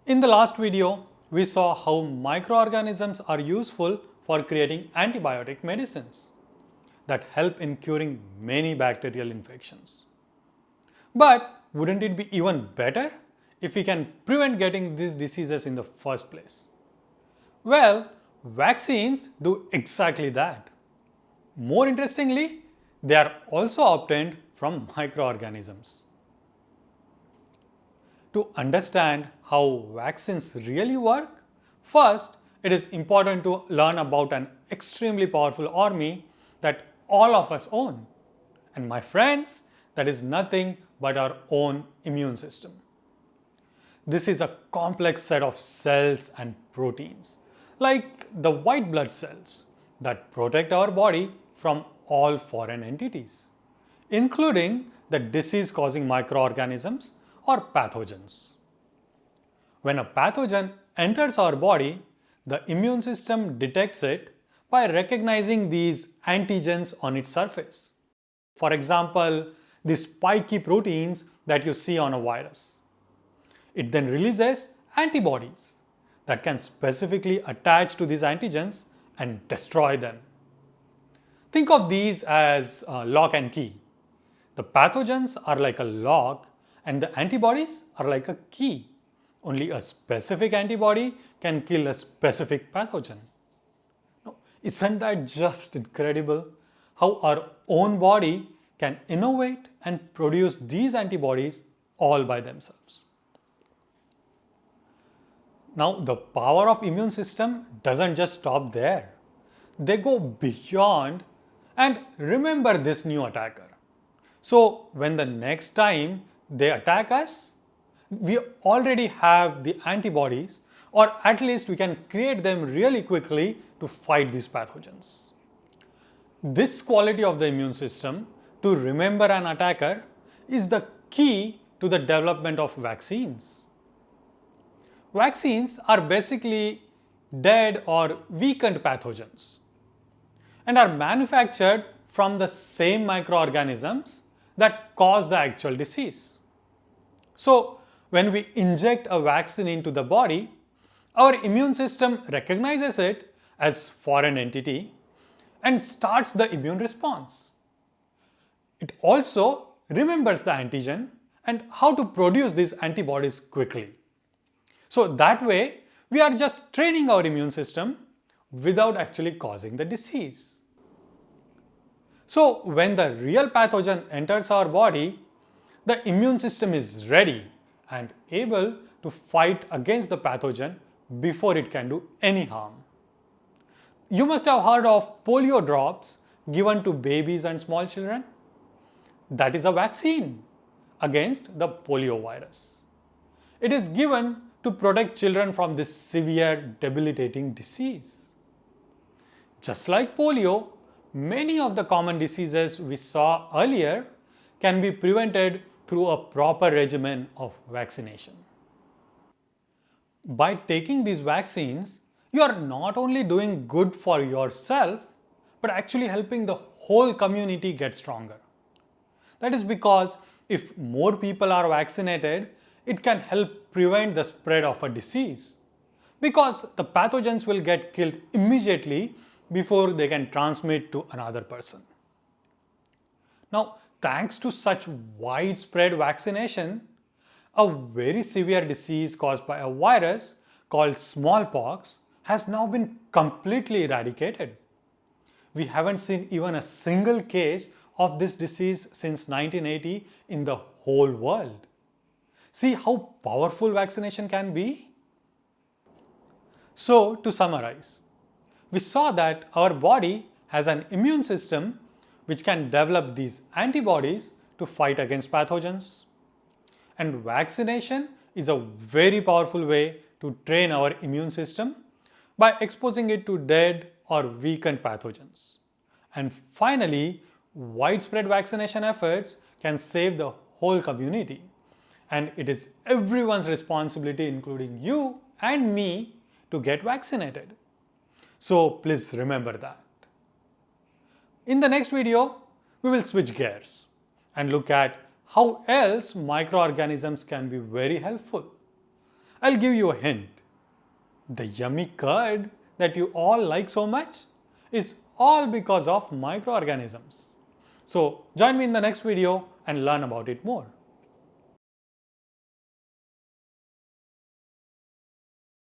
In the last video, we saw how microorganisms are useful for creating antibiotic medicines that help in curing many bacterial infections. But wouldn't it be even better if we can prevent getting these diseases in the first place? Well, vaccines do exactly that. More interestingly, they are also obtained from microorganisms. To understand how vaccines really work, first it is important to learn about an extremely powerful army that all of us own. And my friends, that is nothing but our own immune system. This is a complex set of cells and proteins, like the white blood cells, that protect our body from all foreign entities, including the disease causing microorganisms or pathogens. When a pathogen enters our body, the immune system detects it by recognizing these antigens on its surface. For example, the spiky proteins that you see on a virus. It then releases antibodies that can specifically attach to these antigens and destroy them. Think of these as lock and key. The pathogens are like a lock and the antibodies are like a key. Only a specific antibody can kill a specific pathogen. Now, isn't that just incredible? How our own body can innovate and produce these antibodies all by themselves. Now, the power of immune system doesn't just stop there. They go beyond and remember this new attacker. So, when the next time they attack us, we already have the antibodies, or at least we can create them really quickly to fight these pathogens. This quality of the immune system to remember an attacker is the key to the development of vaccines. Vaccines are basically dead or weakened pathogens and are manufactured from the same microorganisms that cause the actual disease. So, when we inject a vaccine into the body, our immune system recognizes it as foreign entity and starts the immune response. It also remembers the antigen and how to produce these antibodies quickly. So that way, we are just training our immune system without actually causing the disease. So when the real pathogen enters our body, the immune system is ready and able to fight against the pathogen before it can do any harm. You must have heard of polio drops given to babies and small children. That is a vaccine against the polio virus. It is given to protect children from this severe debilitating disease. Just like polio, many of the common diseases we saw earlier can be prevented through a proper regimen of vaccination. By taking these vaccines, you are not only doing good for yourself, but actually helping the whole community get stronger. That is because if more people are vaccinated, it can help prevent the spread of a disease, because the pathogens will get killed immediately before they can transmit to another person. Now, thanks to such widespread vaccination, a very severe disease caused by a virus called smallpox has now been completely eradicated. We haven't seen even a single case of this disease since 1980 in the whole world. See how powerful vaccination can be? So, to summarize, we saw that our body has an immune system which can develop these antibodies to fight against pathogens. And vaccination is a very powerful way to train our immune system by exposing it to dead or weakened pathogens. And finally, widespread vaccination efforts can save the whole community. And it is everyone's responsibility, including you and me, to get vaccinated. So please remember that. In the next video, we will switch gears and look at how else microorganisms can be very helpful. I'll give you a hint. The yummy curd that you all like so much is all because of microorganisms. So join me in the next video and learn about it more.